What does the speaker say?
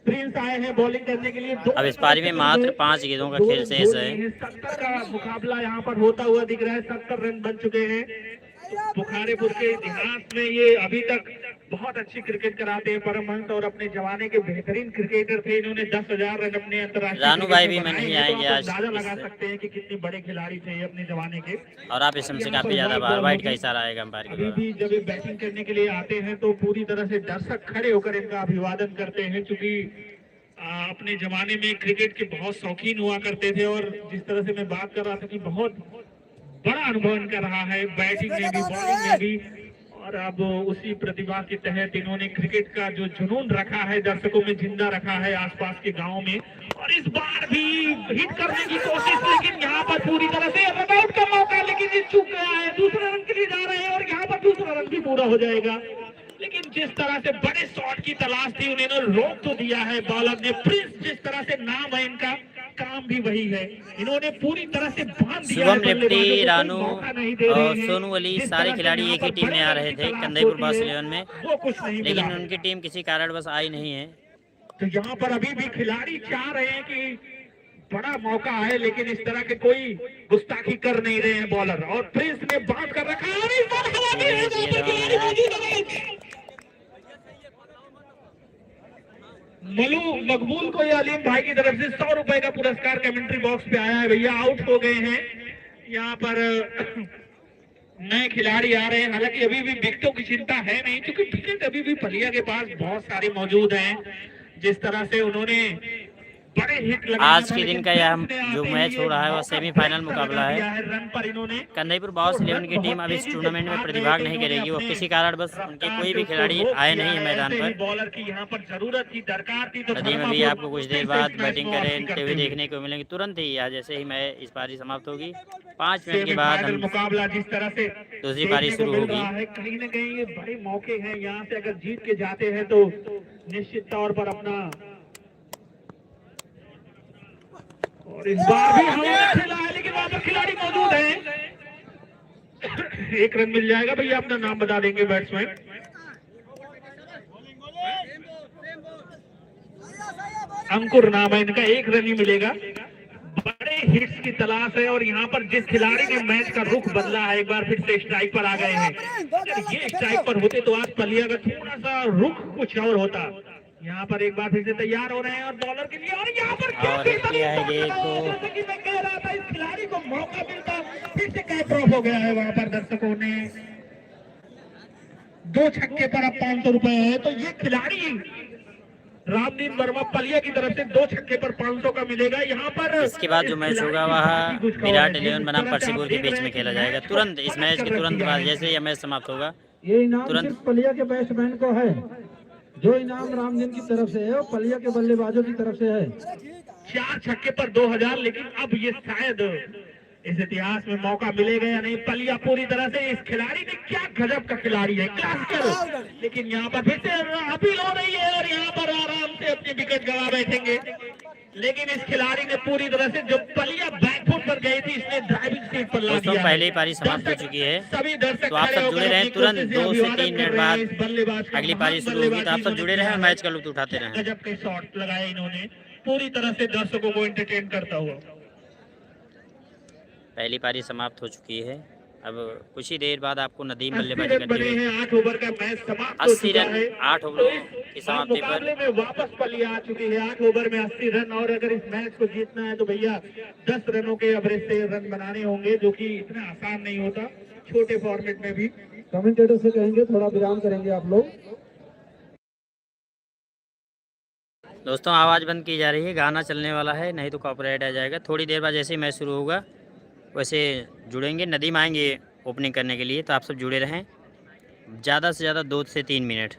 Prince आए हैं bowling करने के लिए। अब इस पारी में मात्र 5 गेंदों का खेल शेष है। 70 का मुकाबला यहाँ पर होता हुआ दिख रहा है। 70 रन बन चुके हैं। बुखारेपुर के इतिहास में ये अभी तक बहुत अच्छी क्रिकेट कराते हैं परमहंस, और अपने जमाने के बेहतरीन क्रिकेटर थे। इन्होंने 10,000 रन अपने अंतर्राष्ट्रीय रानू भाई भी मैं नहीं आएंगे तो आज। अंदाजा लगा सकते हैं कि कितने बड़े खिलाड़ी थे अपने जमाने के। और आप इसमें से काफी ज्यादा बार वाइट का इशारा आएगा अंपायर के अभी द्वारा। भी जब ये बैटिंग करने के लिए आते हैं तो पूरी तरह से दर्शक खड़े होकर इनका अभिवादन करते हैं, क्योंकि अपने जमाने में क्रिकेट के बहुत शौकीन हुआ करते थे। और जिस तरह से मैं बात कर रहा था कि बहुत बड़ा अनुभव इनका रहा है बैटिंग में भी बॉलिंग में भी, और अब उसी प्रतिभा के तहत इन्होंने क्रिकेट का जो जुनून रखा है दर्शकों में जिंदा रखा है आसपास के गांव में। और इस बार भी हिट करने की कोशिश, लेकिन यहाँ पर पूरी तरह से रन आउट का मौका, लेकिन ये चूक गया है। दूसरे रन के लिए जा रहे हैं और यहाँ पर दूसरा रन भी पूरा हो जाएगा। लेकिन जिस तरह से बड़े शॉट की तलाश थी उन्होंने रोक तो दिया है बॉलर ने। प्रिंस जिस तरह से नाम है इनका, काम भी वही है। इन्होंने पूरी तरह से बांध दिया है। शुभम लिप्टी, रानू और सोनू अली सारे खिलाड़ी एक ही टीम में आ रहे थे कंदाईपुर बॉस 11 में, लेकिन उनकी टीम किसी कारणवश आई नहीं है। तो यहाँ पर अभी भी खिलाड़ी चाह रहे हैं कि बड़ा मौका है, लेकिन इस तरह के कोई गुस्ताखी कर नहीं रहे हैं बॉलर। और प्रिंस ने बांध कर रखा है। मलू मकबूल को या अलीम भाई की तरफ से 100 रुपए का पुरस्कार कमेंट्री बॉक्स पे आया है। भैया आउट हो गए हैं। यहाँ पर नए खिलाड़ी आ रहे हैं। हालांकि अभी भी विकेटों की चिंता है नहीं, क्योंकि विकेट अभी भी पलिया के पास बहुत सारे मौजूद हैं। जिस तरह से उन्होंने बड़े हिट आज के दिन का यह जो मैच हो रहा है वह सेमीफाइनल मुकाबला है। रन पर इन्होंने कंदाईपुर बॉस 11 की टीम अब इस टूर्नामेंट में प्रतिभाग नहीं करेगी। वो किसी कारण बस उनके कोई भी खिलाड़ी आए नहीं है मैदान पर। बॉलर की यहाँ पर जरूरत थी, दरकार थी। तो नदीम अभी आपको कुछ देर बाद बैटिंग करते हुए देखने को मिलेंगे तुरंत ही। आज जैसे ही मैच इस पारी समाप्त होगी 5 मिनट के बाद हम मुकाबला जिस तरह से दूसरी पारी शुरू होगी। कहीं न कहीं ये बड़े मौके हैं। यहाँ से अगर जीत के जाते हैं तो निश्चित तौर पर अपना, और इस बार भी हमें खेला है, लेकिन वहां पर खिलाड़ी मौजूद हैं। एक रन मिल जाएगा। भैया अपना नाम बता देंगे बैट्समैन। अंकुर नाम है इनका। एक रन ही मिलेगा। बड़े हिट्स की तलाश है, और यहाँ पर जिस खिलाड़ी ने मैच का रुख बदला है, एक बार फिर से स्ट्राइक पर आ गए हैं। अगर ये स्ट्राइक पर होते तो आज पलिया का थोड़ा सा रुख कुछ और होता। यहाँ पर एक बार फिर से तैयार हो रहे हैं और बॉलर के लिए, और यहाँ पर क्या है ये जैसे कि मैं कह रहा था, इस खिलाड़ी को मौका मिलता फिर से कैच ड्रॉप हो गया है। वहां पर दर्शकों ने 2 छक्के पर अब 500 रुपए है। तो ये खिलाड़ी रामदीन वर्मा पलिया की तरफ से 2 छक्के पर 500 का मिलेगा। यहाँ पर इसके बाद जो मैच होगा वह विराट 11 बनाम परसीपुर के बीच में खेला जाएगा। तुरंत इस मैच के तुरंत बाद जैसे ही मैच समाप्त होगा ये इनाम सिर्फ पलिया के बैट्समैन को है। जो इनाम रामदीन की तरफ से है वो पलिया के बल्लेबाजों की तरफ से है। 4 छक्के पर 2000। लेकिन अब ये शायद इस इतिहास में मौका मिलेगा या नहीं। पलिया पूरी तरह से, इस खिलाड़ी ने क्या गजब का खिलाड़ी है, क्लासिकल। लेकिन यहाँ पर फिर से अपील हो रही है, और यहाँ पर आराम से अपनी विकेट गवा बैठेंगे। लेकिन इस खिलाड़ी ने पूरी तरह से, जो पलिया बैकफुट पर गई थी, इसने ड्राइविंग सीट पर ला दिया। पहले ही पारी समाप्त हो चुकी है। सभी दर्शक तो आप सब जुड़े रहे। तुरंत 2 से 3 मिनट बाद अगली पारी शुरू होगी, तो आप सब जुड़े रहे और मैच का लुत्फ उठाते रहे। गजब के शॉट लगाए इन्होंने, पूरी तरह से दर्शकों को एंटरटेन करता हुआ। पहली पारी समाप्त हो चुकी है। अब कुछ ही देर बाद आपको नदीम बल्लेबाजी करते हुए 8 ओवर का मैच समाप्त 80 रन 8 ओवरों की समाप्ति पर में वापस पलिया आ चुकी है। 8 ओवर में 80 रन, और अगर इस मैच को जीतना है तो भैया 10 रनों के एवरेज से रन बनाने होंगे, जो कि इतना आसान नहीं होता छोटे फॉर्मेट में भी। कमेंटेटर से कहेंगे थोड़ा विराम करेंगे आप लोग। दोस्तों आवाज़ बंद की जा रही है, गाना चलने वाला है, नहीं तो कॉपीराइट आ जाएगा। थोड़ी देर बाद जैसे ही मैच शुरू होगा वैसे जुड़ेंगे। नदीम आएंगे ओपनिंग करने के लिए, तो आप सब जुड़े रहें। ज़्यादा से ज़्यादा 2 से 3 मिनट।